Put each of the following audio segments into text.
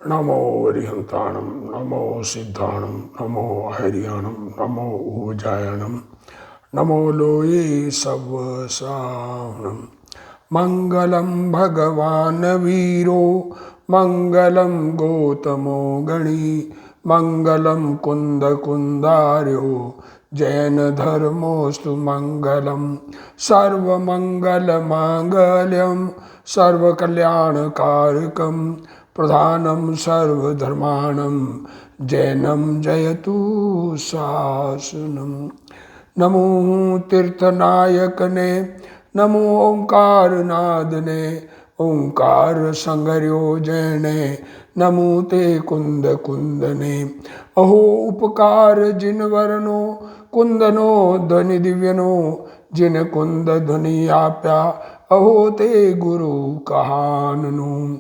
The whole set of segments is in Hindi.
नमो अरिहंताणं नमो सिद्धाणं नमो हरियाणं नमो ऊर्जायणं नमो लोये सवसानं। मंगलम भगवान वीरो मंगलम गौतमो गणी मंगलम कुंद कुंदार्यो जैन धर्मोस्तु मंगलम सर्वमंगल मांगल्यम सर्वकल्याणकारकम प्रधानम सर्वधर्माणम जैनम जयतु शासनम। नमो तीर्थनायक ने नमो ओंकार नाद ने ओंकार संगर्यो जैने नमो ते कुंद कुंदने। अहो उपकार जिन वर्णो कुंदनो ध्वनि दिव्यनो जिन कुंद ध्वनि आप्या अहो ते गुरु कहाननु।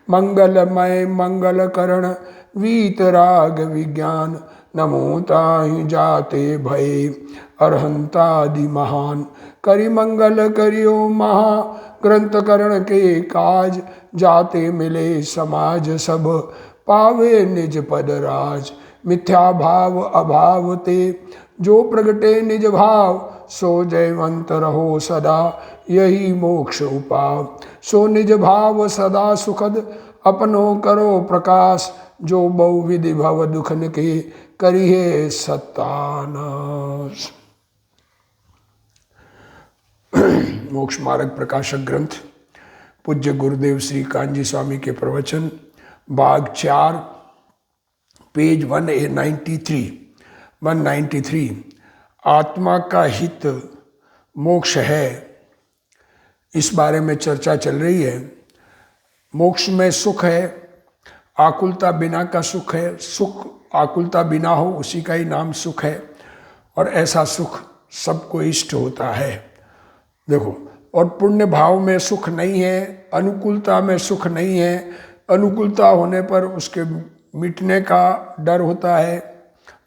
मंगलमय मंगल करण वीतराग विज्ञान नमो ताहि जाते भय अरहंतादि महान। करि मंगल करियो महा ग्रंथ करण के काज जाते मिले समाज सब पावे निज पद राज। मिथ्या भाव अभाव ते जो प्रगटे निज भाव सो जयवंत रहो सदा यही मोक्ष उपाव। सो निज भाव सदा सुखद अपनो करो प्रकाश जो बहुविधि भव दुखन के करिए सत्तानाश। मोक्ष मार्ग प्रकाशक ग्रंथ पूज्य गुरुदेव श्री कांजी स्वामी के प्रवचन भाग 4 पेज 193 आत्मा का हित मोक्ष है, इस बारे में चर्चा चल रही है। मोक्ष में सुख है, आकुलता बिना का सुख है। सुख आकुलता बिना हो उसी का ही नाम सुख है, और ऐसा सुख सबको इष्ट होता है। देखो, और पुण्य भाव में सुख नहीं है, अनुकूलता में सुख नहीं है। अनुकूलता होने पर उसके मिटने का डर होता है,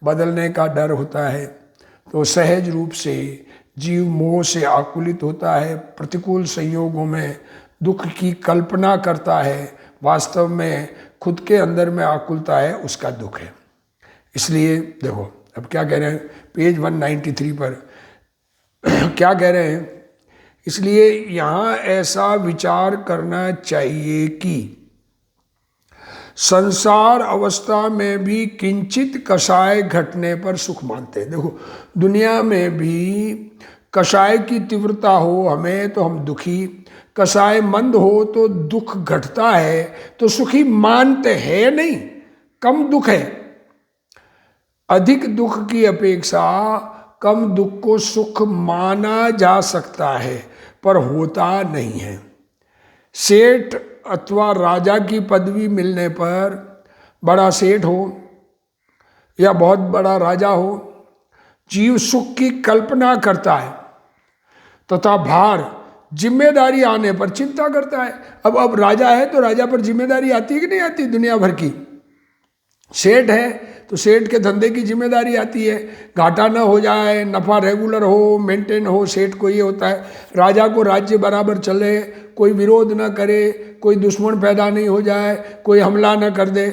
बदलने का डर होता है। तो सहज रूप से जीव मोह से आकुलित होता है, प्रतिकूल संयोगों में दुख की कल्पना करता है, वास्तव में खुद के अंदर में आकुलता है, उसका दुख है। इसलिए देखो अब क्या कह रहे हैं पेज 193 पर क्या कह रहे हैं। इसलिए यहाँ ऐसा विचार करना चाहिए कि संसार अवस्था में भी किंचित कषाय घटने पर सुख मानते हैं। देखो, दुनिया में भी कषाय की तीव्रता हो हमें तो हम दुखी, कषाय मंद हो तो दुख घटता है तो सुखी मानते हैं नहीं, कम दुख है। अधिक दुख की अपेक्षा कम दुख को सुख माना जा सकता है, पर होता नहीं है। सेठ अथवा राजा की पदवी मिलने पर, बड़ा सेठ हो या बहुत बड़ा राजा हो, जीव सुख की कल्पना करता है तथा भार जिम्मेदारी आने पर चिंता करता है। अब राजा है तो राजा पर जिम्मेदारी आती है कि नहीं आती दुनिया भर की। सेठ है तो सेठ के धंधे की जिम्मेदारी आती है, घाटा ना हो जाए, नफ़ा रेगुलर हो, मेंटेन हो, सेठ को ये होता है। राजा को राज्य बराबर चले, कोई विरोध ना करे, कोई दुश्मन पैदा नहीं हो जाए, कोई हमला ना कर दे।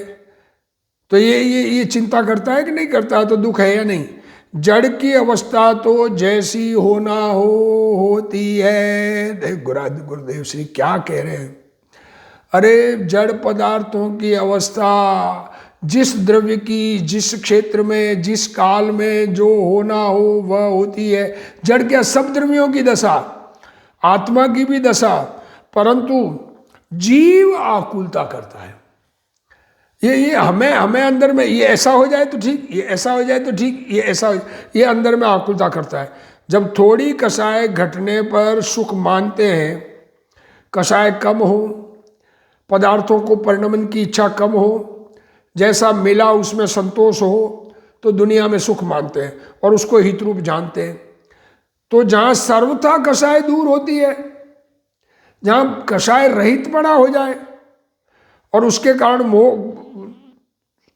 तो ये चिंता करता है कि नहीं करता है, तो दुख है या नहीं। जड़ की अवस्था तो जैसी होना होती है। देख गुरुदेव श्री क्या कह रहे हैं। अरे जड़ पदार्थों की अवस्था जिस द्रव्य की, जिस क्षेत्र में, जिस काल में जो होना हो वह होती है। जड़ क्या, सब द्रव्यों की दशा, आत्मा की भी दशा, परंतु जीव आकुलता करता है। ये हमें अंदर में ये ऐसा हो जाए तो ठीक, ये ऐसा हो जाए तो ठीक, ये ऐसा हो, ये अंदर में आकुलता करता है। जब थोड़ी कषाय घटने पर सुख मानते हैं, कषाय कम हो, पदार्थों को परिणमन की इच्छा कम हो, जैसा मिला उसमें संतोष हो, तो दुनिया में सुख मानते हैं और उसको हितरूप जानते हैं। तो जहाँ सर्वथा कषाय दूर होती है, जहाँ कषाय रहित पड़ा हो जाए और उसके कारण मोह,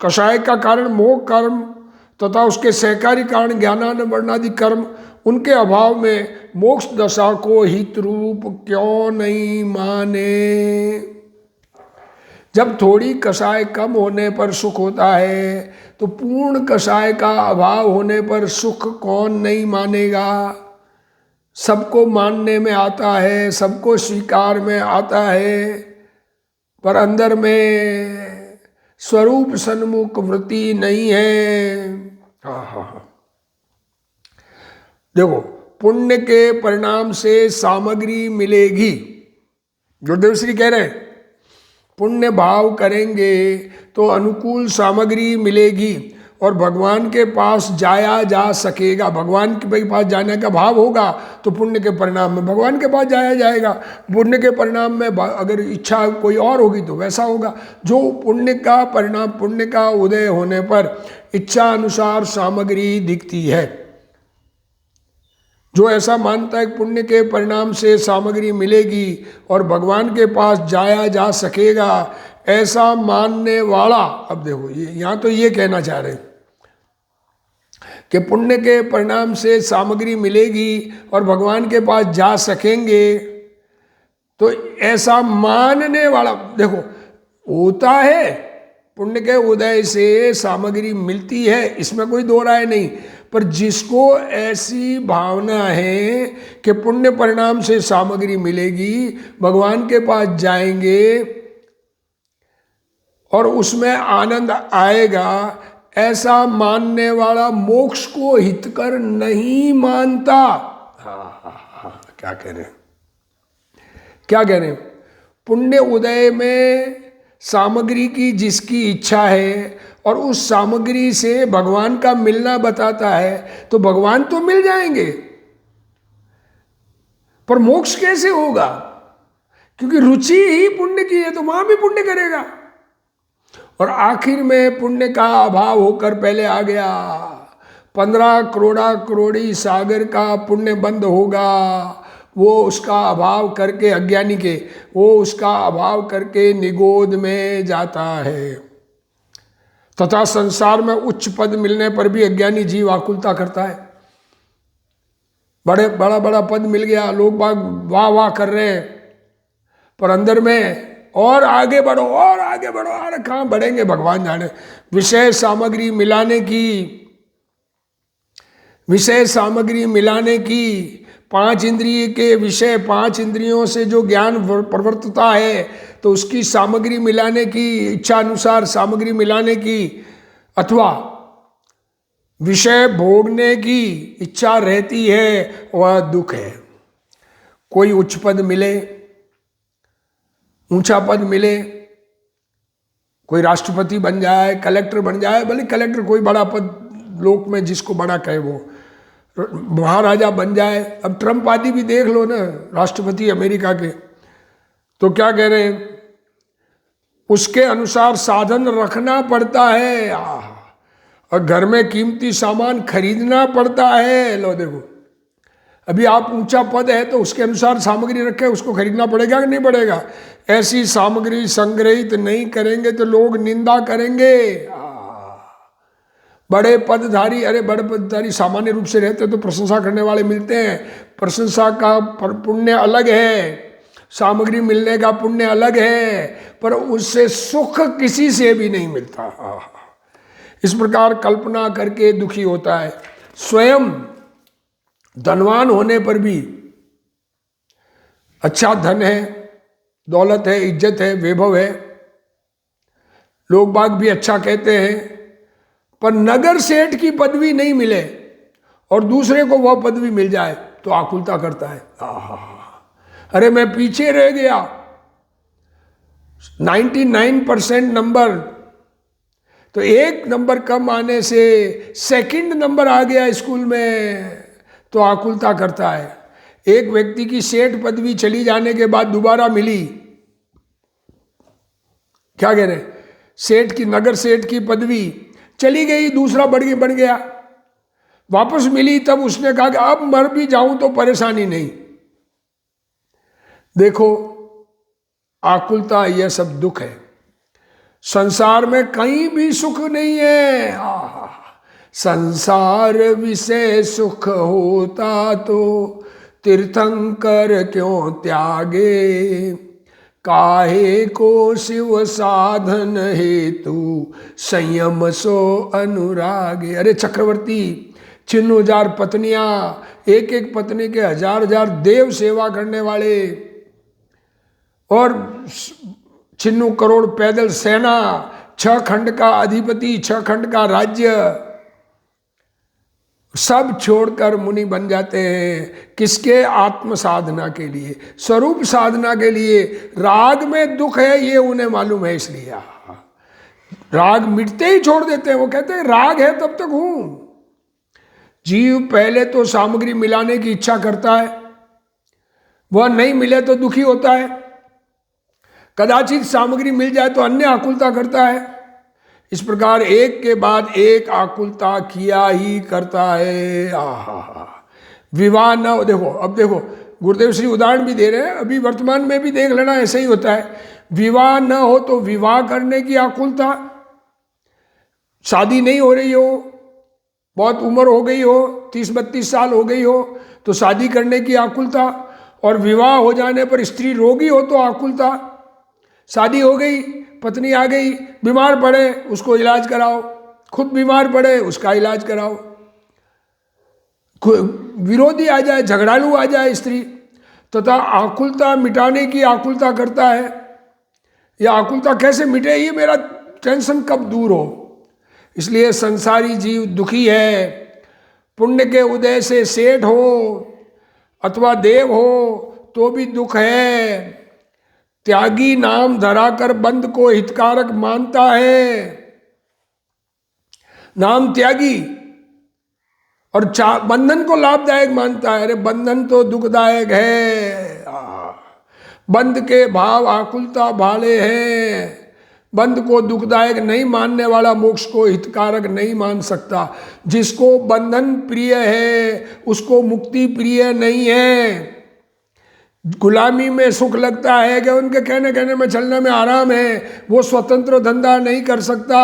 कषाय का कारण मोह कर्म तथा उसके सहकारी कारण ज्ञानान वर्णादि कर्म, उनके अभाव में मोक्ष दशा को हित रूप क्यों नहीं माने। जब थोड़ी कषाय कम होने पर सुख होता है, तो पूर्ण कषाय का अभाव होने पर सुख कौन नहीं मानेगा। सबको मानने में आता है, सबको स्वीकार में आता है, पर अंदर में स्वरूप सन्मुख वृत्ति नहीं है। देखो, पुण्य के परिणाम से सामग्री मिलेगी, जो देवश्री कह रहे हैं, पुण्य भाव करेंगे तो अनुकूल सामग्री मिलेगी और भगवान के पास जाया जा सकेगा। भगवान के पास जाने का भाव होगा तो पुण्य के परिणाम में भगवान के पास जाया जाएगा। पुण्य के परिणाम में अगर इच्छा कोई और होगी तो वैसा होगा। जो पुण्य का परिणाम, पुण्य का उदय होने पर इच्छा अनुसार सामग्री दिखती है। जो ऐसा मानता है कि पुण्य के परिणाम से सामग्री मिलेगी और भगवान के पास जाया जा सकेगा, ऐसा मानने वाला, अब देखो ये यहाँ तो ये कहना चाह रहे हैं कि पुण्य के परिणाम से सामग्री मिलेगी और भगवान के पास जा सकेंगे, तो ऐसा मानने वाला, देखो होता है, पुण्य के उदय से सामग्री मिलती है, इसमें कोई दो राय नहीं। पर जिसको ऐसी भावना है कि पुण्य परिणाम से सामग्री मिलेगी, भगवान के पास जाएंगे और उसमें आनंद आएगा, ऐसा मानने वाला मोक्ष को हितकर नहीं मानता। क्या कह रहे हैं, क्या कह रहे हैं? पुण्य उदय में सामग्री की जिसकी इच्छा है और उस सामग्री से भगवान का मिलना बताता है, तो भगवान तो मिल जाएंगे, पर मोक्ष कैसे होगा? क्योंकि रुचि ही पुण्य की है, तो वहां भी पुण्य करेगा। और आखिर में पुण्य का अभाव होकर पहले आ गया, 15 करोड़ा करोड़ी सागर का पुण्य बंद होगा, वो उसका अभाव करके, अज्ञानी के, वो उसका अभाव करके निगोद में जाता है। तथा संसार में उच्च पद मिलने पर भी अज्ञानी जीव आकुलता करता है। बड़ा बड़ा पद मिल गया, लोग बाग वाह वाह कर रहे हैं, पर अंदर में और आगे बढ़ो और आगे बढ़ो, अरे कहाँ बढ़ेंगे भगवान जाने। विषय सामग्री मिलाने की 5 इंद्रिय के विषय, 5 इंद्रियों से जो ज्ञान प्रवर्तता है, तो उसकी सामग्री मिलाने की, इच्छा अनुसार सामग्री मिलाने की, अथवा विषय भोगने की इच्छा रहती है, वह दुख है। कोई उच्च पद मिले, ऊंचा पद मिले, कोई राष्ट्रपति बन जाए, कलेक्टर बन जाए, भले कलेक्टर कोई बड़ा पद लोक में जिसको बड़ा कहे, वो महाराजा बन जाए। अब ट्रम्प आदि भी देख लो ना, राष्ट्रपति अमेरिका के, तो क्या कह रहे हैं, उसके अनुसार साधन रखना पड़ता है और घर में कीमती सामान खरीदना पड़ता है। लो देखो, अभी आप ऊंचा पद है तो उसके अनुसार सामग्री रखे, उसको खरीदना पड़ेगा कि नहीं पड़ेगा? ऐसी सामग्री संग्रहित नहीं करेंगे तो लोग निंदा करेंगे। बड़े पदधारी, अरे बड़े पदधारी सामान्य रूप से रहते तो प्रशंसा करने वाले मिलते हैं, प्रशंसा का पुण्य अलग है, सामग्री मिलने का पुण्य अलग है, पर उससे सुख किसी से भी नहीं मिलता। इस प्रकार कल्पना करके दुखी होता है। स्वयं धनवान होने पर भी, अच्छा धन है, दौलत है, इज्जत है, वैभव है, लोग बाग भी अच्छा कहते हैं, पर नगर सेठ की पदवी नहीं मिले और दूसरे को वह पदवी मिल जाए तो आकुलता करता है। अरे मैं पीछे रह गया, 99% नंबर, तो 1 नंबर कम आने से 2nd नंबर आ गया स्कूल में, तो आकुलता करता है। एक व्यक्ति की सेठ पदवी चली जाने के बाद दोबारा मिली, क्या कह रहे हैं, सेठ की, नगर सेठ की पदवी चली गई, दूसरा बन गया, वापस मिली, तब उसने कहा कि अब मर भी जाऊं तो परेशानी नहीं। देखो, आकुलता, यह सब दुख है। संसार में कहीं भी सुख नहीं है। संसार विषय सुख होता तो तीर्थंकर क्यों त्यागे, काहे को शिव साधन हेतु संयम सो अनुरागे। अरे चक्रवर्ती, 6,000 पत्नियां, एक एक पत्नी के 1,000 देव सेवा करने वाले, और 96 करोड़ पैदल सेना, 6 खंड का अधिपति, 6 खंड का राज्य, सब छोड़कर मुनि बन जाते हैं। किसके? आत्म साधना के लिए, स्वरूप साधना के लिए। राग में दुख है ये उन्हें मालूम है, इसलिए राग मिटते ही छोड़ देते हैं। वो कहते हैं राग है तब तक हूं। जीव पहले तो सामग्री मिलाने की इच्छा करता है, वह नहीं मिले तो दुखी होता है, कदाचित सामग्री मिल जाए तो अन्य आकुलता करता है। इस प्रकार एक के बाद एक आकुलता किया ही करता है। आहा, विवाह न हो। देखो, अब देखो गुरुदेव श्री उदाहरण भी दे रहे हैं, अभी वर्तमान में भी देख लेना, ऐसे ही होता है। विवाह न हो तो विवाह करने की आकुलता, शादी नहीं हो रही हो, बहुत उम्र हो गई हो, 30-32 साल हो गई हो तो शादी करने की आकुलता, और विवाह हो जाने पर स्त्री रोगी हो तो आकुलता। शादी हो गई, पत्नी आ गई, बीमार पड़े उसको इलाज कराओ, खुद बीमार पड़े उसका इलाज कराओ, विरोधी आ जाए, झगड़ालू आ जाए स्त्री, तथा आकुलता मिटाने की आकुलता करता है। यह आकुलता कैसे मिटे, ये मेरा टेंशन कब दूर हो। इसलिए संसारी जीव दुखी है। पुण्य के उदय से सेठ हो अथवा देव हो तो भी दुख है। त्यागी नाम धराकर बंध को हितकारक मानता है। नाम त्यागी और बंधन को लाभदायक मानता है। अरे बंधन तो दुखदायक है। बंध के भाव आकुलता भाले हैं। बंध को दुखदायक नहीं मानने वाला मोक्ष को हितकारक नहीं मान सकता। जिसको बंधन प्रिय है उसको मुक्ति प्रिय नहीं है। गुलामी में सुख लगता है कि उनके कहने में चलने में आराम है, वो स्वतंत्र धंधा नहीं कर सकता।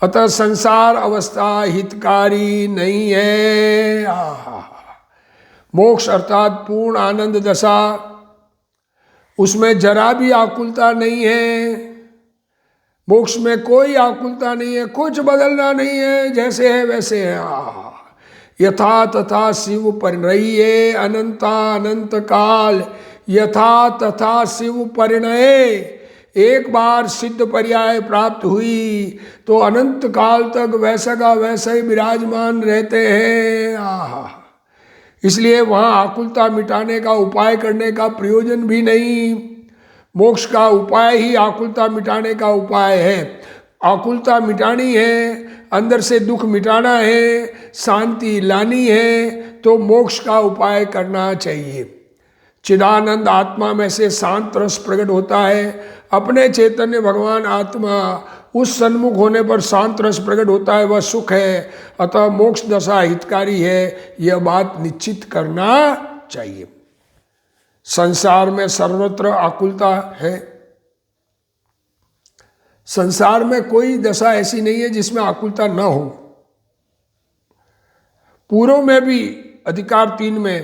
अतः संसार अवस्था हितकारी नहीं है। मोक्ष अर्थात पूर्ण आनंद दशा, उसमें जरा भी आकुलता नहीं है। मोक्ष में कोई आकुलता नहीं है, कुछ बदलना नहीं है, जैसे है वैसे है। यथा तथा शिव परिणय अनंता अनंत काल, यथा तथा शिव परिणय। एक बार सिद्ध पर्याय प्राप्त हुई तो अनंत काल तक वैसा का वैसा ही विराजमान रहते हैं। इसलिए वहाँ आकुलता मिटाने का उपाय करने का प्रयोजन भी नहीं। मोक्ष का उपाय ही आकुलता मिटाने का उपाय है। आकुलता मिटानी है, अंदर से दुख मिटाना है, शांति लानी है तो मोक्ष का उपाय करना चाहिए। चिदानंद आत्मा में से शांत रस प्रकट होता है। अपने चैतन्य भगवान आत्मा उस सन्मुख होने पर शांत रस प्रकट होता है, वह सुख है। अतः मोक्ष दशा हितकारी है, यह बात निश्चित करना चाहिए। संसार में सर्वत्र आकुलता है। संसार में कोई दशा ऐसी नहीं है जिसमें आकुलता न हो। पूर्व में भी अधिकार 3 में,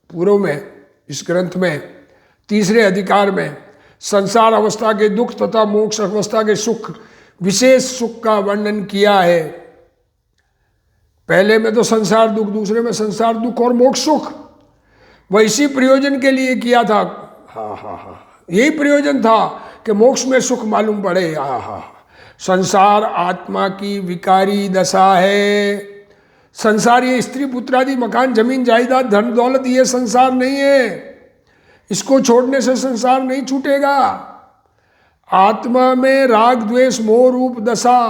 पूर्व में इस ग्रंथ में 3रे अधिकार में संसार अवस्था के दुख तथा मोक्ष अवस्था के सुख, विशेष सुख का वर्णन किया है। पहले में तो संसार दुख, दूसरे में संसार दुख और मोक्ष सुख। वैसी प्रयोजन के लिए किया था। यही प्रयोजन था कि मोक्ष में सुख मालूम पड़े। संसार आत्मा की विकारी दशा है। संसार ये स्त्री पुत्रादि मकान जमीन जायदाद धन दौलत ये संसार नहीं है। इसको छोड़ने से संसार नहीं छूटेगा। आत्मा में राग द्वेष मोह रूप दशा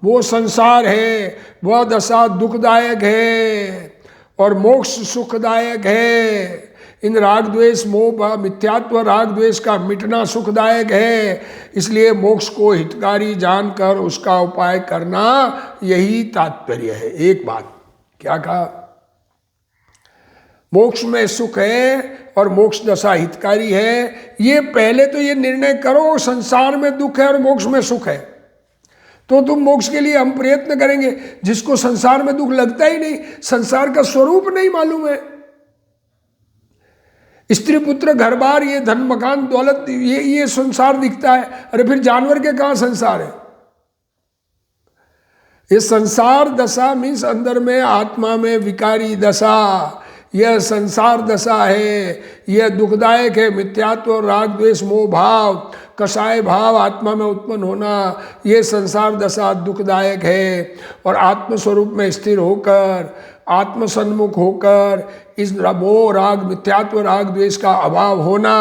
वो संसार है, वह दशा दुखदायक है और मोक्ष सुखदायक है। इन राग द्वेष मोह मिथ्यात्व राग द्वेष का मिटना सुखदायक है। इसलिए मोक्ष को हितकारी जानकर उसका उपाय करना यही तात्पर्य है। एक बात क्या कहा, मोक्ष में सुख है और मोक्ष दशा हितकारी है। ये पहले तो ये निर्णय करो संसार में दुख है और मोक्ष में सुख है तो तुम मोक्ष के लिए हम प्रयत्न करेंगे। जिसको संसार में दुख लगता ही नहीं, संसार का स्वरूप नहीं मालूम है, स्त्री पुत्र घर बार, ये धन मकान दौलत, ये संसार दिखता है। अरे फिर जानवर के कहाँ संसार है? ये संसार दशा मीन्स अंदर में आत्मा में विकारी दशा, यह संसार दशा है, यह दुखदायक है। मिथ्यात्व, राग द्वेष मोह भाव, कषाय भाव आत्मा में उत्पन्न होना, ये संसार दशा दुखदायक है। और आत्मस्वरूप में स्थिर होकर, आत्मसन्मुख होकर इस मोह राग, मिथ्यात्व राग द्वेष का अभाव होना,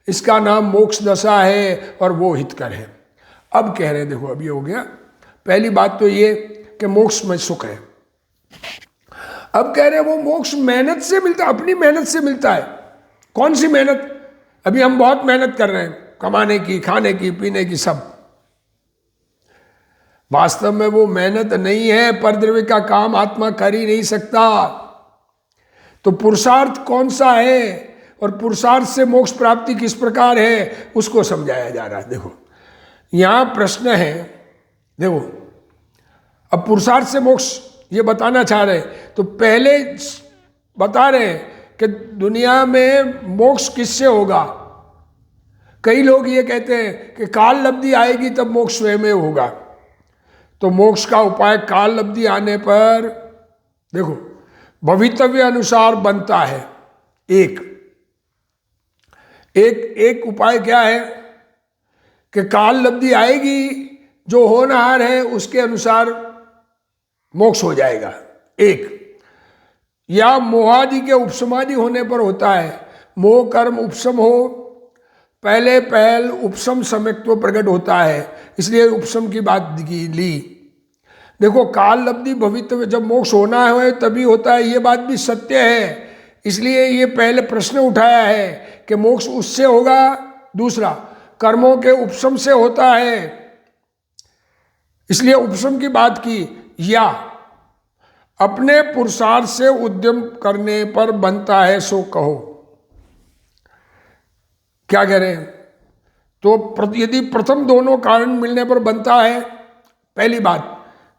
इसका नाम मोक्ष दशा है और वो हितकर है। अब कह रहे हैं, देखो अब ये हो गया, पहली बात तो ये कि मोक्ष में सुख है। अब कह रहे हैं वो मोक्ष मेहनत से मिलता है, अपनी मेहनत से मिलता है। कौन सी मेहनत? अभी हम बहुत मेहनत कर रहे हैं कमाने की, खाने की, पीने की, सब। वास्तव में वो मेहनत नहीं है, परद्रव्य का काम आत्मा कर ही नहीं सकता। तो पुरुषार्थ कौन सा है और पुरुषार्थ से मोक्ष प्राप्ति किस प्रकार है, उसको समझाया जा रहा है। देखो यहां प्रश्न है, देखो अब पुरुषार्थ से मोक्ष ये बताना चाह रहे हैं, तो पहले बता रहे हैं कि दुनिया में मोक्ष किससे होगा। कई लोग ये कहते हैं कि काल लब्धि आएगी तब मोक्ष स्वयं होगा। तो मोक्ष का उपाय काल लब्धि आने पर देखो भवितव्य अनुसार बनता है। एक उपाय क्या है कि काल लब्धि आएगी, जो होनहार है उसके अनुसार मोक्ष हो जाएगा। एक, या मोहादि के उपशमादि होने पर होता है। मोह कर्म उपशम हो, पहले पहल उपशम सम्यक्त्व प्रकट होता है, इसलिए उपशम की बात ली। देखो काल लब्धि भवितव्य, जब मोक्ष होना है तभी होता है, ये बात भी सत्य है। इसलिए ये पहले प्रश्न उठाया है कि मोक्ष उससे होगा। दूसरा, कर्मों के उपशम से होता है, इसलिए उपशम की बात की। या अपने पुरुषार्थ से उद्यम करने पर बनता है सो कहो। क्या कह रहे हैं? तो यदि प्रथम दोनों कारण मिलने पर बनता है, पहली बात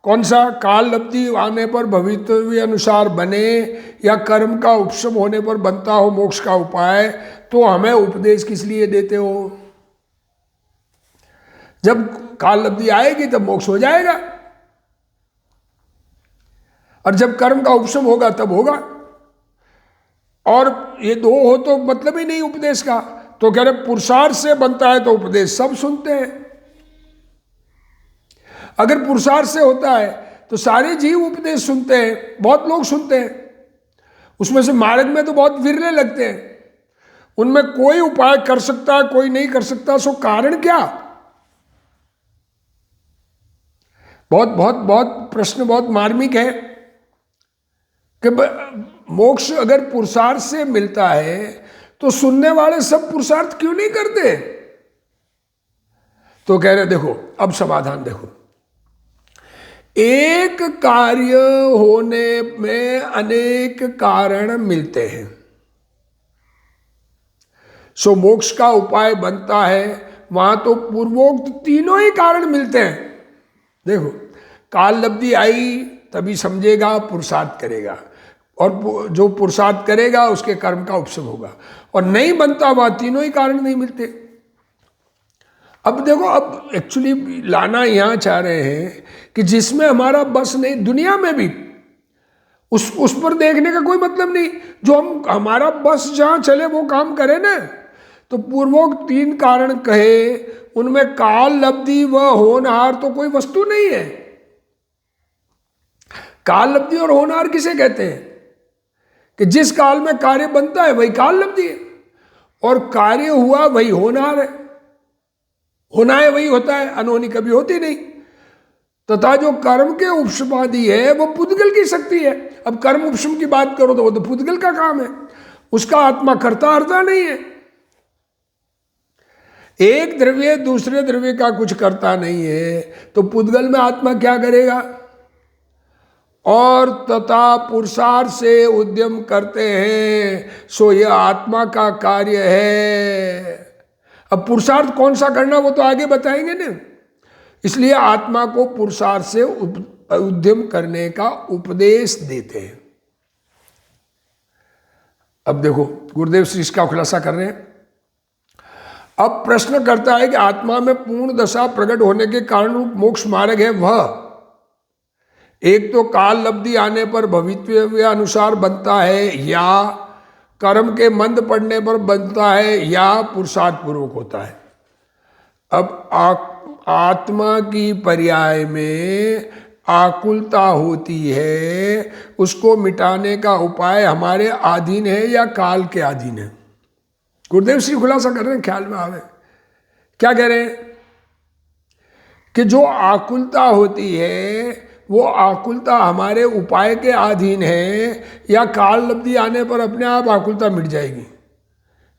कौन सा, काल लब्धि आने पर भवितव्य अनुसार बने या कर्म का उपशम होने पर बनता हो मोक्ष का उपाय, तो हमें उपदेश किस लिए देते हो? जब काल लब्धि आएगी तब मोक्ष हो जाएगा, और जब कर्म का उपशम होगा तब होगा। और ये दो हो तो मतलब ही नहीं उपदेश का। तो कह रहे पुरुषार्थ से बनता है तो उपदेश सब सुनते हैं। अगर पुरुषार्थ से होता है तो सारे जीव उपदेश सुनते हैं, बहुत लोग सुनते हैं। उसमें से मार्ग में तो बहुत विरले लगते हैं, उनमें कोई उपाय कर सकता है, कोई नहीं कर सकता। सो कारण क्या? बहुत बहुत बहुत प्रश्न बहुत मार्मिक है कि मोक्ष अगर पुरुषार्थ से मिलता है तो सुनने वाले सब पुरुषार्थ क्यों नहीं करते? तो कह रहे देखो अब समाधान देखो, एक कार्य होने में अनेक कारण मिलते हैं। सो मोक्ष का उपाय बनता है, वहां तो पूर्वोक्त तीनों ही कारण मिलते हैं। देखो काल लब्धि आई तभी समझेगा, पुरुषार्थ करेगा, और जो पुरुषार्थ करेगा उसके कर्म का उपशम होगा। और नहीं बनता वहां तीनों ही कारण नहीं मिलते। अब देखो, अब एक्चुअली लाना यहां चाह रहे हैं कि जिसमें हमारा बस नहीं, दुनिया में भी उस पर देखने का कोई मतलब नहीं। जो हमारा बस जहां चले वो काम करे ना। तो पूर्वोक्त तीन कारण कहे, उनमें काल लब्धि व होनहार तो कोई वस्तु नहीं है। काल लब्धि और होनहार किसे कहते हैं? कि जिस काल में कार्य बनता है वही काल लब्धि है, और कार्य हुआ वही होनहार है। होना है वही होता है, अनहोनी कभी होती नहीं। तथा जो कर्म के उपशमादि है वो पुद्गल की शक्ति है। अब कर्म उपशम की बात करो तो वो तो पुद्गल का काम है, उसका आत्मा करता हरता नहीं है। एक द्रव्य दूसरे द्रव्य का कुछ करता नहीं है, तो पुद्गल में आत्मा क्या करेगा? और तथा पुरुषार्थ से उद्यम करते हैं, सो यह आत्मा का कार्य है। अब पुरुषार्थ कौन सा करना वो तो आगे बताएंगे ना। इसलिए आत्मा को पुरुषार्थ से उद्यम करने का उपदेश देते हैं। अब देखो गुरुदेव श्री इसका खुलासा कर रहे हैं। अब प्रश्न करता है कि आत्मा में पूर्ण दशा प्रकट होने के कारण रूप मोक्ष मार्ग है वह एक तो काल लब्धि आने पर भविष्य अनुसार बनता है, या कर्म के मंद पड़ने पर बनता है, या पुरुषार्थ पूर्वक होता है। अब आत्मा की पर्याय में आकुलता होती है, उसको मिटाने का उपाय हमारे अधीन है या काल के अधीन है? गुरुदेव श्री खुलासा कर रहे हैं, ख्याल में आवे। क्या कह रहे हैं कि जो आकुलता होती है वो आकुलता हमारे उपाय के अधीन है, या काल लब्धि आने पर अपने आप आकुलता मिट जाएगी,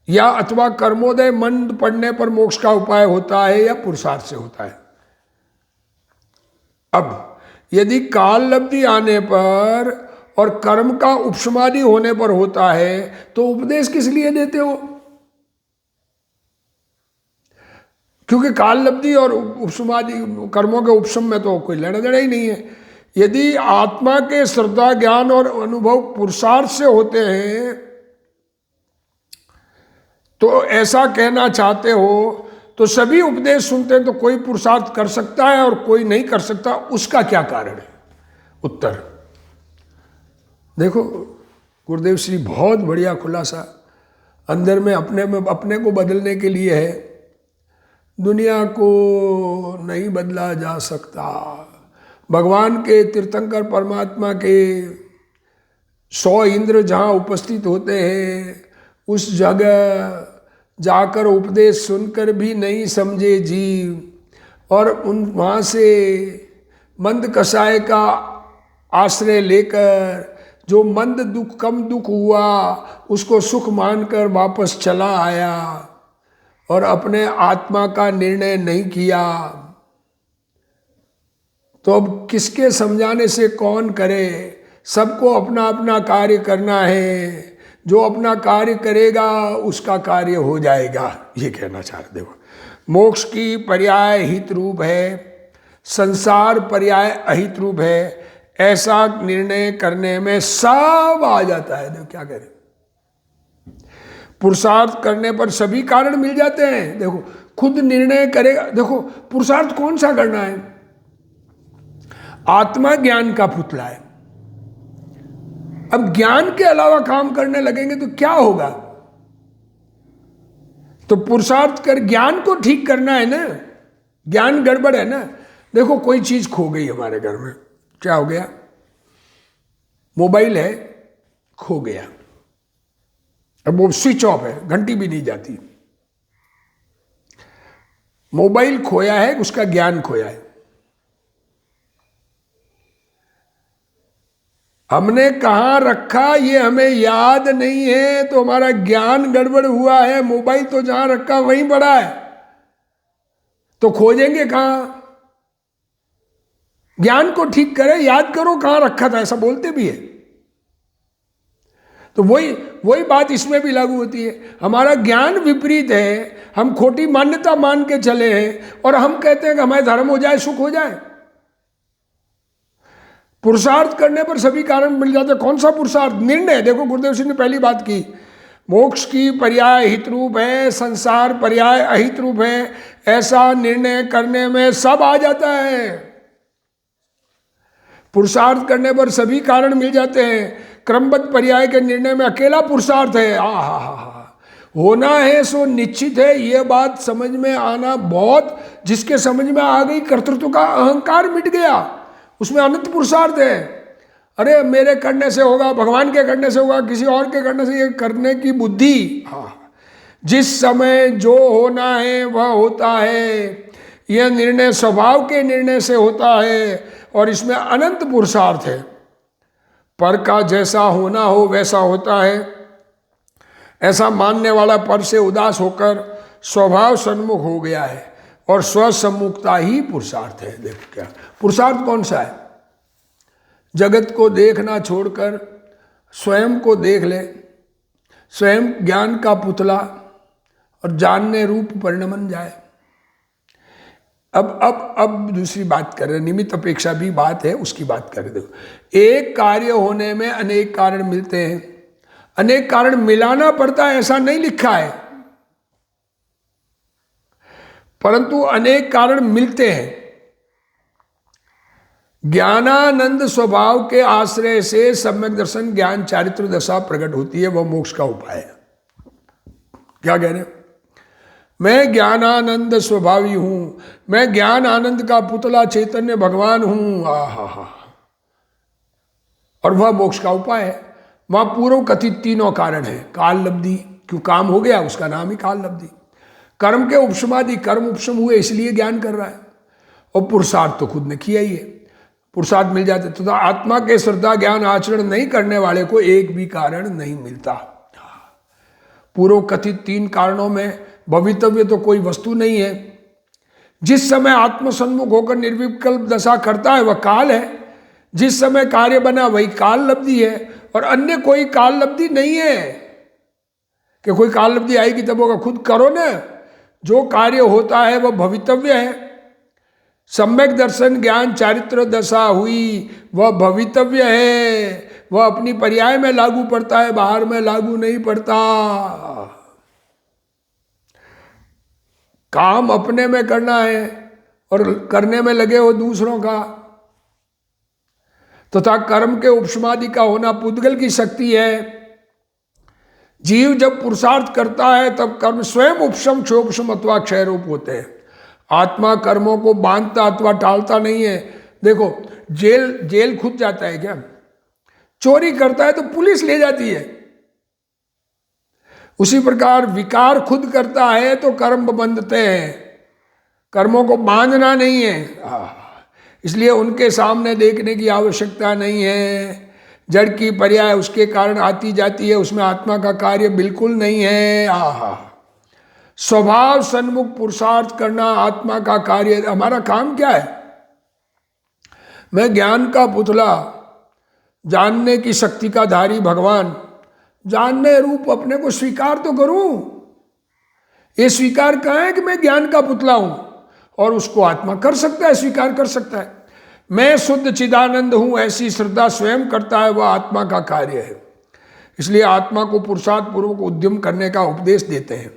या अथवा कर्मोदय मंद पड़ने पर मोक्ष का उपाय होता है, या पुरुषार्थ से होता है। अब यदि काल लब्धि आने पर और कर्म का उपशमादि होने पर होता है तो उपदेश किस लिए देते हो? क्योंकि काल लब्धि और उपशमादि कर्मों के उपशम में तो कोई लेना देना ही नहीं है। यदि आत्मा के श्रद्धा ज्ञान और अनुभव पुरुषार्थ से होते हैं तो ऐसा कहना चाहते हो तो सभी उपदेश सुनते हैं तो कोई पुरुषार्थ कर सकता है और कोई नहीं कर सकता, उसका क्या कारण है? उत्तर देखो गुरुदेव श्री बहुत बढ़िया खुलासा अंदर में अपने को बदलने के लिए है। दुनिया को नहीं बदला जा सकता। भगवान के तीर्थंकर परमात्मा के 100 इंद्र जहाँ उपस्थित होते हैं उस जगह जाकर उपदेश सुनकर भी नहीं समझे जीव, और वहाँ से मंद कषाय का आश्रय लेकर जो मंद दुख कम दुख हुआ उसको सुख मानकर वापस चला आया और अपने आत्मा का निर्णय नहीं किया। तो अब किसके समझाने से कौन करे? सबको अपना अपना कार्य करना है। जो अपना कार्य करेगा उसका कार्य हो जाएगा, ये कहना चाह रहे। देखो मोक्ष की पर्याय हित रूप है, संसार पर्याय अहित रूप है, ऐसा निर्णय करने में सब आ जाता है। देखो क्या करें, पुरुषार्थ करने पर सभी कारण मिल जाते हैं। देखो खुद निर्णय करेगा। देखो पुरुषार्थ कौन सा करना है? आत्मा ज्ञान का पुतला है। अब ज्ञान के अलावा काम करने लगेंगे तो क्या होगा? तो पुरुषार्थ कर ज्ञान को ठीक करना है ना। ज्ञान गड़बड़ है ना। देखो कोई चीज खो गई हमारे घर में, क्या हो गया? मोबाइल है, खो गया। अब वो स्विच ऑफ है, घंटी भी नहीं जाती। मोबाइल खोया है, उसका ज्ञान खोया है। हमने कहाँ रखा ये हमें याद नहीं है, तो हमारा ज्ञान गड़बड़ हुआ है। मोबाइल तो जहां रखा वहीं पड़ा है, तो खोजेंगे कहाँ? ज्ञान को ठीक करें, याद करो कहाँ रखा था, ऐसा बोलते भी है। तो वही बात इसमें भी लागू होती है। हमारा ज्ञान विपरीत है, हम खोटी मान्यता मान के चले हैं और हम कहते हैं कि हमारे धर्म हो जाए, सुख हो जाए। पुरुषार्थ करने पर सभी कारण मिल जाते। कौन सा पुरुषार्थ? निर्णय। देखो गुरुदेव सिंह ने पहली बात की, मोक्ष की पर्याय हित रूप है, संसार पर्याय अहित रूप है, ऐसा निर्णय करने में सब आ जाता है। पुरुषार्थ करने पर सभी कारण मिल जाते हैं। क्रमबद्ध पर्याय के निर्णय में अकेला पुरुषार्थ है। होना है सो निश्चित है। यह बात समझ में आना बहुत, जिसके समझ में आ गई, कर्तृत्व का अहंकार मिट गया, उसमें अनंत पुरुषार्थ है। अरे मेरे करने से होगा, भगवान के करने से होगा, किसी और के करने से, ये करने की बुद्धि। जिस समय जो होना है वह होता है। यह निर्णय स्वभाव के निर्णय से होता है और इसमें अनंत पुरुषार्थ है। पर का जैसा होना हो वैसा होता है, ऐसा मानने वाला पर से उदास होकर स्वभाव सन्मुख हो गया है और स्वसम्मुखता ही पुरुषार्थ है। देखो क्या पुरुषार्थ कौन सा है? जगत को देखना छोड़कर स्वयं को देख ले, स्वयं ज्ञान का पुतला और जानने रूप परिणमन जाए। अब दूसरी बात कर रहे, निमित्त अपेक्षा भी बात है, उसकी बात कर रहे। देखो एक कार्य होने में अनेक कारण मिलते हैं। अनेक कारण मिलाना पड़ता है ऐसा नहीं लिखा है, परंतु अनेक कारण मिलते हैं। ज्ञानानंद स्वभाव के आश्रय से सम्यक दर्शन ज्ञान चारित्र दशा प्रकट होती है, वह मोक्ष का उपाय है। क्या कह रहे हैं? मैं ज्ञानानंद स्वभावी हूं, मैं ज्ञान आनंद का पुतला चैतन्य भगवान हूं, आहा, और वह मोक्ष का उपाय है। वहां पूर्व कथित तीनों कारण है। काल लब्धि, क्यों काम हो गया उसका नाम ही काल लब्धि। कर्म के उपशमादि, कर्म उपशम हुए इसलिए ज्ञान कर रहा है। और पुरुषार्थ तो खुद ने किया ही है, पुरुषार्थ मिल जाते तो आत्मा के श्रद्धा ज्ञान आचरण नहीं करने वाले को एक भी कारण नहीं मिलता। पूर्व कथित तीन कारणों में भवितव्य तो कोई वस्तु नहीं है। जिस समय आत्मसन्मुख होकर निर्विकल्प दशा करता है वह काल है, जिस समय कार्य बना वही काल लब्धि है, और अन्य कोई काल लब्धि नहीं है कि कोई काल लब्धि आएगी तब होगा। खुद करो ना, जो कार्य होता है वह भवितव्य है। सम्यक दर्शन ज्ञान चारित्र दशा हुई वह भवितव्य है, वह अपनी पर्याय में लागू पड़ता है, बाहर में लागू नहीं पड़ता। काम अपने में करना है और करने में लगे हो दूसरों का, तथा कर्म के उपशमादि का होना पुद्गल की शक्ति है। जीव जब पुरुषार्थ करता है तब कर्म स्वयं उपशम क्षोपशम अथवा क्षय रूप होते हैं। आत्मा कर्मों को बांधता अथवा टालता नहीं है। देखो, जेल खुद जाता है क्या? चोरी करता है तो पुलिस ले जाती है। उसी प्रकार विकार खुद करता है तो कर्म बंधते हैं, कर्मों को बांधना नहीं है। इसलिए उनके सामने देखने की आवश्यकता नहीं है। जड़ की पर्याय उसके कारण आती जाती है, उसमें आत्मा का कार्य बिल्कुल नहीं है। स्वभाव सन्मुख पुरुषार्थ करना आत्मा का कार्य। हमारा काम क्या है? मैं ज्ञान का पुतला, जानने की शक्ति का धारी भगवान, जानने रूप अपने को स्वीकार तो करूं। ये स्वीकार कहाँ है कि मैं ज्ञान का पुतला हूं, और उसको आत्मा कर सकता है, स्वीकार कर सकता है। मैं शुद्ध चिदानंद हूं, ऐसी श्रद्धा स्वयं करता है, वह आत्मा का कार्य है। इसलिए आत्मा को पुरुषार्थ पूर्वक उद्यम करने का उपदेश देते हैं।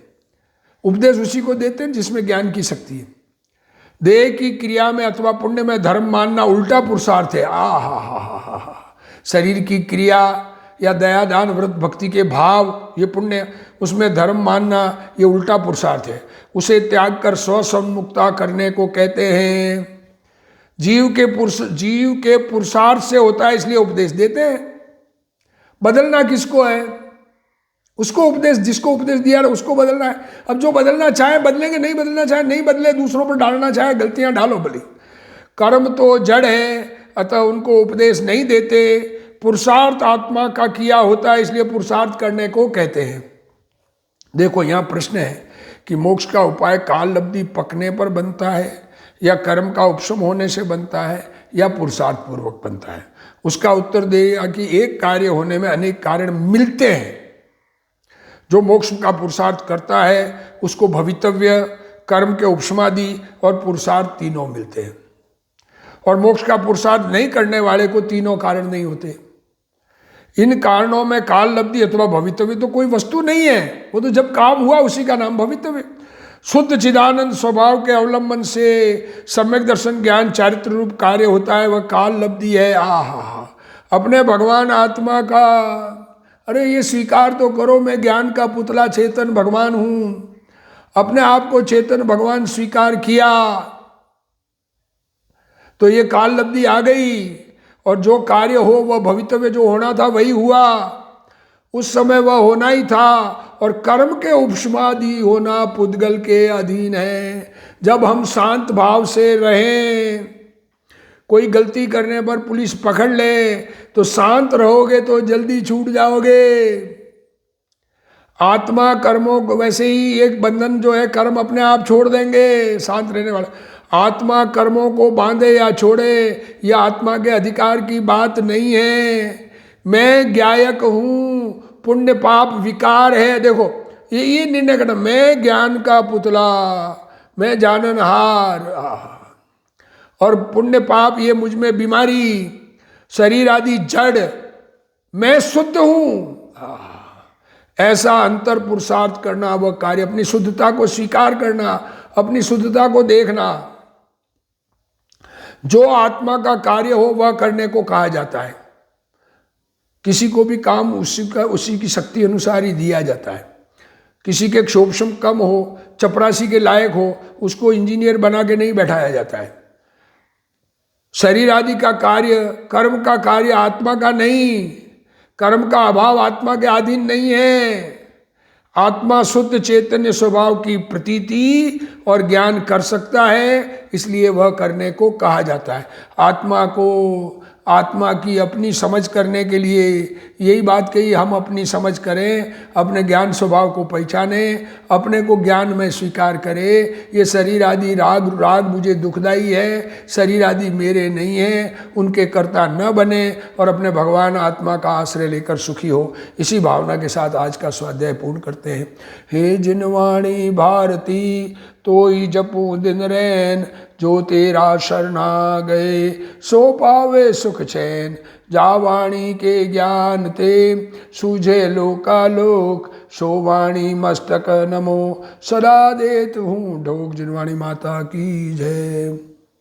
उपदेश उसी को देते हैं जिसमें ज्ञान की शक्ति है। देह की क्रिया में अथवा पुण्य में धर्म मानना उल्टा पुरुषार्थ है। शरीर की क्रिया या दया दान व्रत भक्ति के भाव ये पुण्य, उसमें धर्म मानना ये उल्टा पुरुषार्थ है। उसे त्याग कर स्वसन्मुक्ता करने को कहते हैं। जीव के पुरुषार्थ से होता है, इसलिए उपदेश देते हैं। बदलना किसको है? उसको उपदेश, जिसको उपदेश दिया उसको बदलना है। अब जो बदलना चाहे बदलेंगे, नहीं बदलना चाहे नहीं बदले, दूसरों पर डालना चाहे गलतियां डालो भली। कर्म तो जड़ है, अतः उनको उपदेश नहीं देते। पुरुषार्थ आत्मा का किया होता है, इसलिए पुरुषार्थ करने को कहते हैं। देखो, यहाँ प्रश्न है कि मोक्ष का उपाय काल लब्धि पकने पर बनता है, या कर्म का उपशम होने से बनता है, या पुरुषार्थ पूर्वक बनता है। उसका उत्तर देगा कि एक कार्य होने में अनेक कारण मिलते हैं। जो मोक्ष का पुरुषार्थ करता है उसको भवितव्य, कर्म के उपशमादि और पुरुषार्थ तीनों मिलते हैं। और मोक्ष का पुरुषार्थ नहीं करने वाले को तीनों कारण नहीं होते। इन कारणों में काल लब्धि अथवा भवितव्य तो कोई वस्तु नहीं है, वो तो जब काम हुआ उसी का नाम भवितव्य। शुद्ध चिदानंद स्वभाव के अवलंबन से सम्यक दर्शन ज्ञान चारित्र रूप कार्य होता है, वह काल लब्धि है। अपने भगवान आत्मा का, अरे ये स्वीकार तो करो, मैं ज्ञान का पुतला चेतन भगवान हूं। अपने आप को चेतन भगवान स्वीकार किया तो ये काल लब्धि आ गई, और जो कार्य हो वह भवितव्य, जो होना था वही हुआ। उस समय वह होना ही था, और कर्म के उपशमादि होना पुद्गल के अधीन है। जब हम शांत भाव से रहें, कोई गलती करने पर पुलिस पकड़ ले तो शांत रहोगे तो जल्दी छूट जाओगे। आत्मा कर्मों को, वैसे ही एक बंधन जो है, कर्म अपने आप छोड़ देंगे शांत रहने वाला। आत्मा कर्मों को बांधे या छोड़े, यह आत्मा के अधिकार की बात नहीं है। मैं ज्ञायक हूं, पुण्य पाप विकार है। देखो, ये निर्णय करना, मैं ज्ञान का पुतला, मैं जाननहार, और पुण्य पाप ये मुझ में बीमारी, शरीर आदि जड़, मैं शुद्ध हूं। ऐसा अंतर पुरुषार्थ करना, वह कार्य, अपनी शुद्धता को स्वीकार करना, अपनी शुद्धता को देखना, जो आत्मा का कार्य हो वह करने को कहा जाता है। किसी को भी काम उसी की शक्ति अनुसार ही दिया जाता है। किसी के क्षोभक्षम कम हो, चपरासी के लायक हो, उसको इंजीनियर बना के नहीं बैठाया जाता है। शरीर आदि का कार्य, कर्म का कार्य आत्मा का नहीं, कर्म का अभाव आत्मा के अधीन नहीं है। आत्मा शुद्ध चैतन्य स्वभाव की प्रतीति और ज्ञान कर सकता है, इसलिए वह करने को कहा जाता है। आत्मा को, आत्मा की अपनी समझ करने के लिए यही बात कही, हम अपनी समझ करें, अपने ज्ञान स्वभाव को पहचानें, अपने को ज्ञान में स्वीकार करें। ये शरीर आदि राग मुझे दुखदाई है, शरीर आदि मेरे नहीं है, उनके कर्ता न बने और अपने भगवान आत्मा का आश्रय लेकर सुखी हो। इसी भावना के साथ आज का स्वाध्याय पूर्ण करते हैं। हे जिनवाणी भारती तोई जपू दिन रैन, जो तेरा शरणा गए सो पावे सुख चैन। जा वाणी के ज्ञान ते सूझे लोकालोक, सो वाणी मस्तक नमो सदा देत हूँ ढोक। जिनवाणी माता की जय।